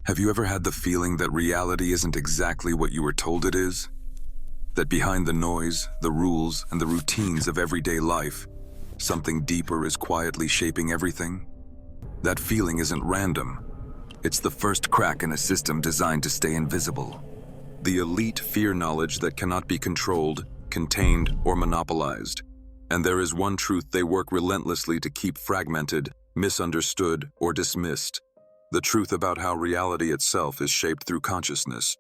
Have you ever had the feeling that reality isn't exactly what you were told it is? That behind the noise, the rules, and the routines of everyday life, something deeper is quietly shaping everything? That feeling isn't random. It's the first crack in a system designed to stay invisible. The elite fear knowledge that cannot be controlled, contained, or monopolized. And there is one truth they work relentlessly to keep fragmented, misunderstood, or dismissed. The truth about how reality itself is shaped through consciousness.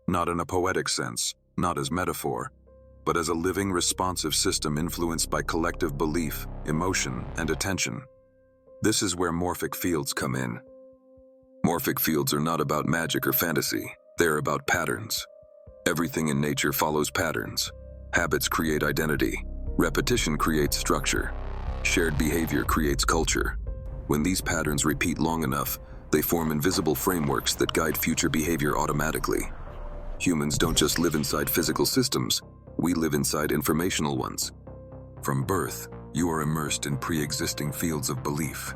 Not in a poetic sense, not as metaphor, but as a living, responsive system influenced by collective belief, emotion, and attention. This is where morphic fields come in. Morphic fields are not about magic or fantasy. They're about patterns. Everything in nature follows patterns. Habits create identity. Repetition creates structure. Shared behavior creates culture. When these patterns repeat long enough, they form invisible frameworks that guide future behavior automatically. Humans don't just live inside physical systems, we live inside informational ones. From birth, you are immersed in pre-existing fields of belief.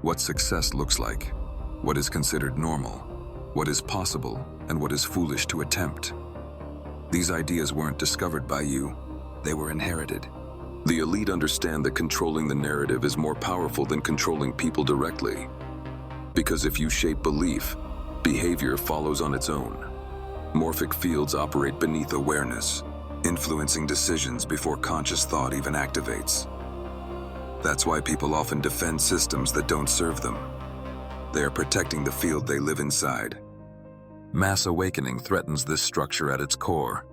What success looks like, what is considered normal, what is possible, and what is foolish to attempt. These ideas weren't discovered by you, they were inherited. The elite understand that controlling the narrative is more powerful than controlling people directly. Because if you shape belief, behavior follows on its own. Morphic fields operate beneath awareness, influencing decisions before conscious thought even activates. That's why people often defend systems that don't serve them. They are protecting the field they live inside. Mass awakening threatens this structure at its core.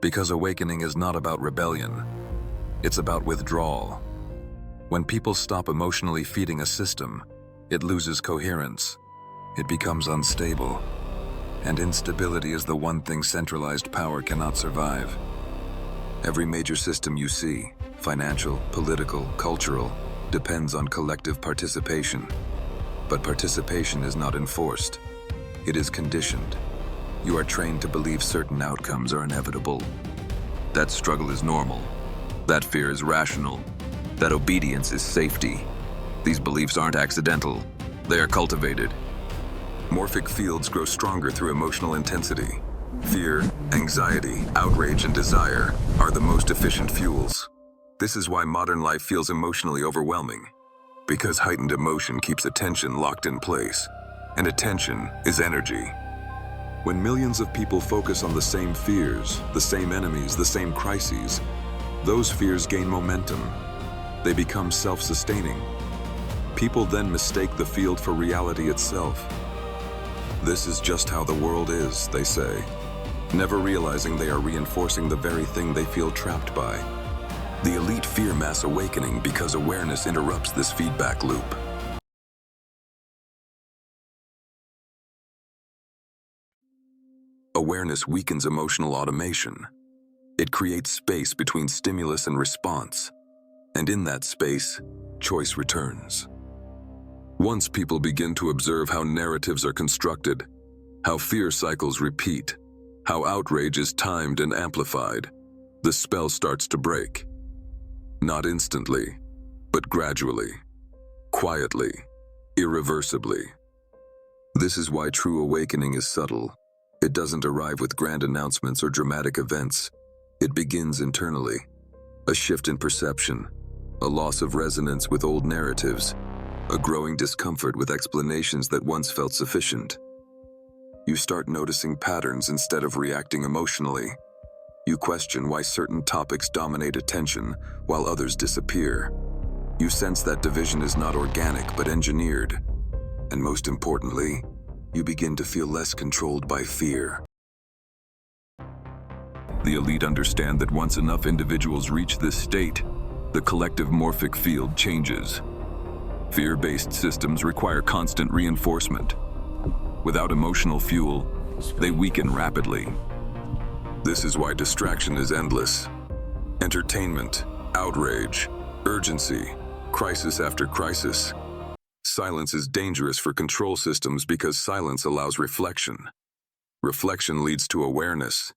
Because awakening is not about rebellion, it's about withdrawal. When people stop emotionally feeding a system, it loses coherence. It becomes unstable. And instability is the one thing centralized power cannot survive. Every major system you see, financial, political, cultural, depends on collective participation. But participation is not enforced. It is conditioned. You are trained to believe certain outcomes are inevitable. That struggle is normal. That fear is rational. That obedience is safety. These beliefs aren't accidental. They are cultivated. Morphic fields grow stronger through emotional intensity. Fear, anxiety, outrage, and desire are the most efficient fuels. This is why modern life feels emotionally overwhelming. Because heightened emotion keeps attention locked in place. And attention is energy. When millions of people focus on the same fears, the same enemies, the same crises, those fears gain momentum. They become self-sustaining. People then mistake the field for reality itself. This is just how the world is, they say, never realizing they are reinforcing the very thing they feel trapped by. The elite fear mass awakening because awareness interrupts this feedback loop. Awareness weakens emotional automation. It creates space between stimulus and response. And in that space, choice returns. Once people begin to observe how narratives are constructed, how fear cycles repeat, how outrage is timed and amplified, the spell starts to break. Not instantly, but gradually, quietly, irreversibly. This is why true awakening is subtle. It doesn't arrive with grand announcements or dramatic events. It begins internally. A shift in perception, a loss of resonance with old narratives, a growing discomfort with explanations that once felt sufficient. You start noticing patterns instead of reacting emotionally. You question why certain topics dominate attention while others disappear. You sense that division is not organic but engineered. And most importantly, you begin to feel less controlled by fear. The elite understand that once enough individuals reach this state, the collective morphic field changes. Fear-based systems require constant reinforcement. Without emotional fuel, they weaken rapidly. This is why distraction is endless. Entertainment, outrage, urgency, crisis after crisis. Silence is dangerous for control systems because silence allows reflection. Reflection leads to awareness.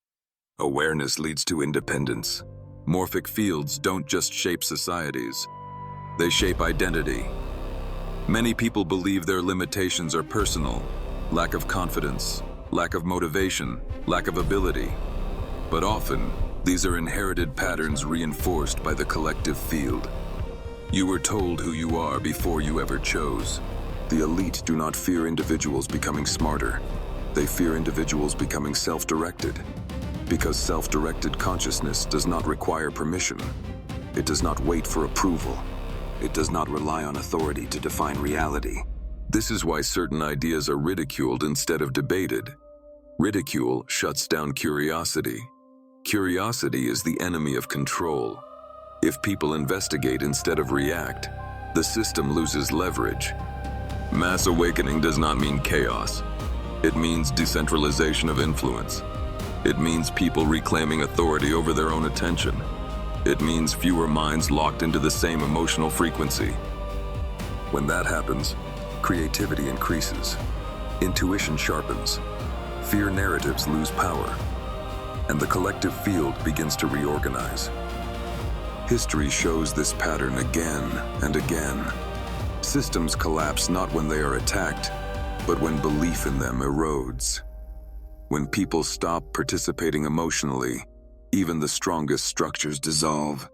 Awareness leads to independence. Morphic fields don't just shape societies. They shape identity. Many people believe their limitations are personal, lack of confidence, lack of motivation, lack of ability. But often, these are inherited patterns reinforced by the collective field. You were told who you are before you ever chose. The elite do not fear individuals becoming smarter. They fear individuals becoming self-directed. Because self-directed consciousness does not require permission. It does not wait for approval. It does not rely on authority to define reality. This is why certain ideas are ridiculed instead of debated. Ridicule shuts down curiosity. Curiosity is the enemy of control. If people investigate instead of react, the system loses leverage. Mass awakening does not mean chaos. It means decentralization of influence. It means people reclaiming authority over their own attention. It means fewer minds locked into the same emotional frequency. When that happens, creativity increases, intuition sharpens, fear narratives lose power, and the collective field begins to reorganize. History shows this pattern again and again. Systems collapse not when they are attacked, but when belief in them erodes. When people stop participating emotionally, even the strongest structures dissolve.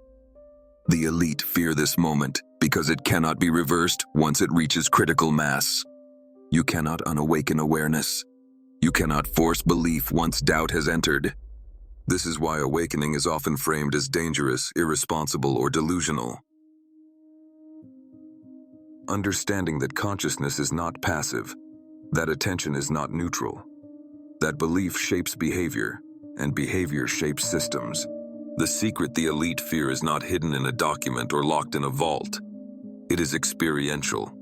The elite fear this moment because it cannot be reversed once it reaches critical mass. You cannot unawaken awareness. You cannot force belief once doubt has entered. This is why awakening is often framed as dangerous, irresponsible, or delusional. Understanding that consciousness is not passive, that attention is not neutral, that belief shapes behavior, and behavior shapes systems. The secret the elite fear is not hidden in a document or locked in a vault. It is experiential.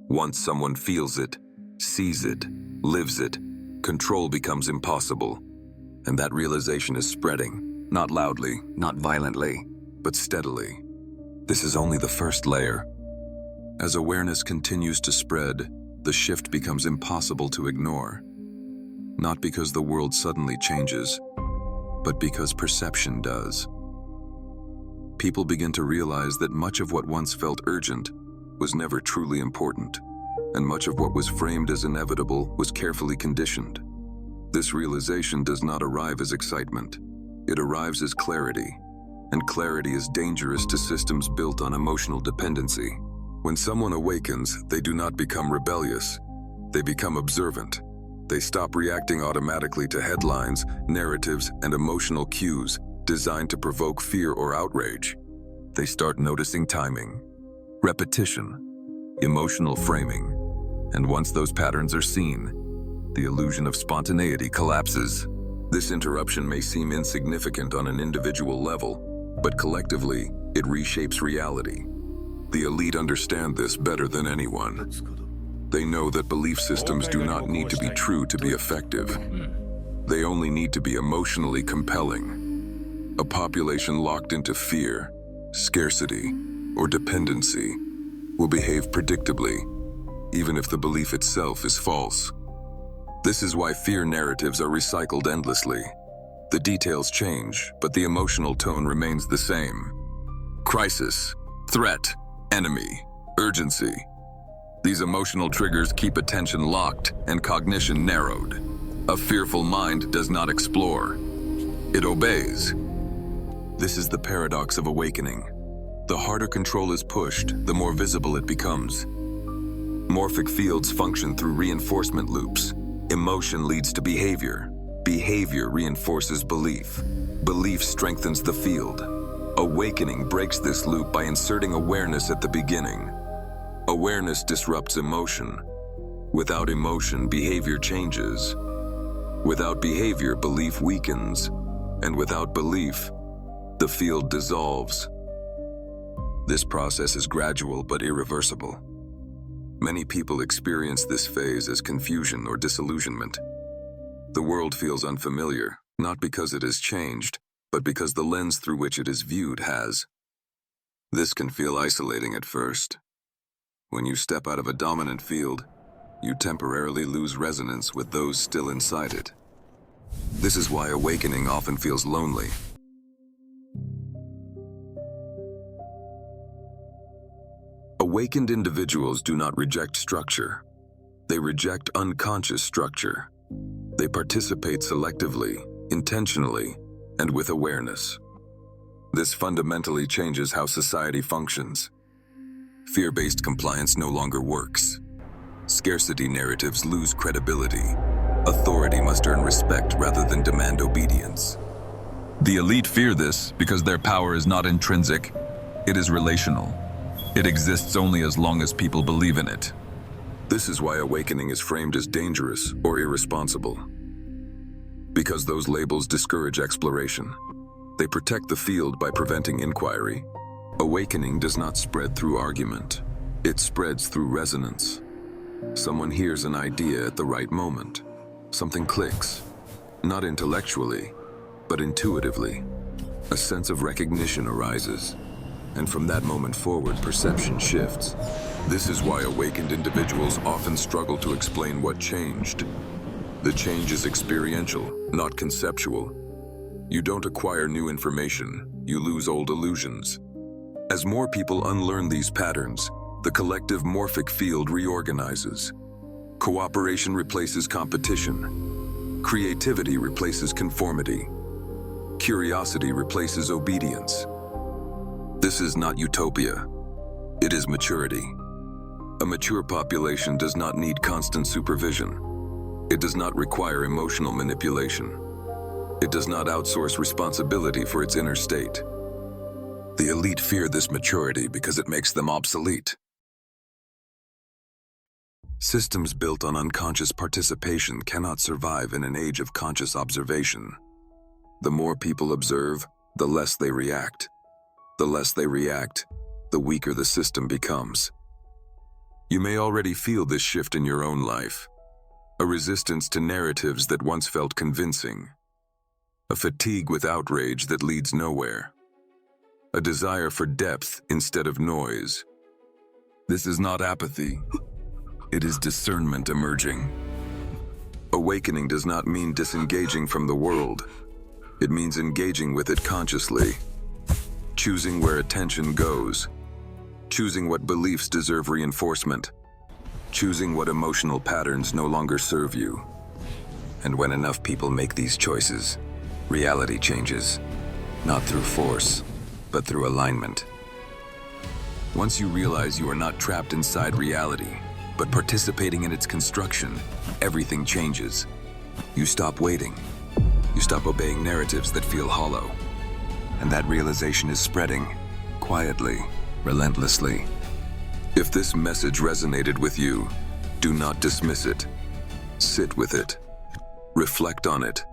Once someone feels it, sees it, lives it, control becomes impossible. And that realization is spreading, not loudly, not violently, but steadily. This is only the first layer. As awareness continues to spread, the shift becomes impossible to ignore. Not because the world suddenly changes, but because perception does. People begin to realize that much of what once felt urgent was never truly important, and much of what was framed as inevitable was carefully conditioned. This realization does not arrive as excitement. It arrives as clarity, and clarity is dangerous to systems built on emotional dependency. When someone awakens, they do not become rebellious. They become observant. They stop reacting automatically to headlines, narratives, and emotional cues designed to provoke fear or outrage. They start noticing timing, repetition, emotional framing, and once those patterns are seen, the illusion of spontaneity collapses. This interruption may seem insignificant on an individual level, but collectively, it reshapes reality. The elite understand this better than anyone. They know that belief systems do not need to be true to be effective. They only need to be emotionally compelling. A population locked into fear, scarcity, or dependency will behave predictably, even if the belief itself is false. This is why fear narratives are recycled endlessly. The details change, but the emotional tone remains the same. Crisis, threat, enemy, urgency. These emotional triggers keep attention locked and cognition narrowed. A fearful mind does not explore. It obeys. This is the paradox of awakening. The harder control is pushed, the more visible it becomes. Morphic fields function through reinforcement loops. Emotion leads to behavior. Behavior reinforces belief. Belief strengthens the field. Awakening breaks this loop by inserting awareness at the beginning. Awareness disrupts emotion. Without emotion, behavior changes. Without behavior, belief weakens. And without belief, the field dissolves. This process is gradual but irreversible. Many people experience this phase as confusion or disillusionment. The world feels unfamiliar, not because it has changed, but because the lens through which it is viewed has. This can feel isolating at first. When you step out of a dominant field, you temporarily lose resonance with those still inside it. This is why awakening often feels lonely. Awakened individuals do not reject structure. They reject unconscious structure. They participate selectively, intentionally, and with awareness. This fundamentally changes how society functions. Fear-based compliance no longer works. Scarcity narratives lose credibility. Authority must earn respect rather than demand obedience. The elite fear this because their power is not intrinsic, it is relational. It exists only as long as people believe in it. This is why awakening is framed as dangerous or irresponsible. Because those labels discourage exploration. They protect the field by preventing inquiry. Awakening does not spread through argument. It spreads through resonance. Someone hears an idea at the right moment. Something clicks, not intellectually, but intuitively. A sense of recognition arises, and from that moment forward, perception shifts. This is why awakened individuals often struggle to explain what changed. The change is experiential, not conceptual. You don't acquire new information, you lose old illusions. As more people unlearn these patterns, the collective morphic field reorganizes. Cooperation replaces competition. Creativity replaces conformity. Curiosity replaces obedience. This is not utopia. It is maturity. A mature population does not need constant supervision. It does not require emotional manipulation. It does not outsource responsibility for its inner state. The elite fear this maturity because it makes them obsolete. Systems built on unconscious participation cannot survive in an age of conscious observation. The more people observe, the less they react. The less they react, the weaker the system becomes. You may already feel this shift in your own life. A resistance to narratives that once felt convincing. A fatigue with outrage that leads nowhere. A desire for depth instead of noise. This is not apathy. It is discernment emerging. Awakening does not mean disengaging from the world. It means engaging with it consciously. Choosing where attention goes. Choosing what beliefs deserve reinforcement. Choosing what emotional patterns no longer serve you. And when enough people make these choices, reality changes. Not through force, but through alignment. Once you realize you are not trapped inside reality, but participating in its construction, everything changes. You stop waiting. You stop obeying narratives that feel hollow. And that realization is spreading, quietly, relentlessly. If this message resonated with you, do not dismiss it. Sit with it. Reflect on it.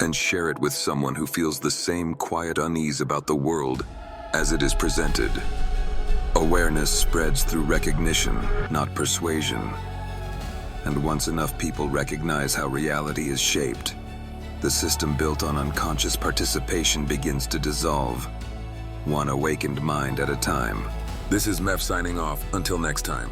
And share it with someone who feels the same quiet unease about the world as it is presented. Awareness spreads through recognition, not persuasion. And once enough people recognize how reality is shaped, the system built on unconscious participation begins to dissolve, one awakened mind at a time. This is Meph signing off. Until next time.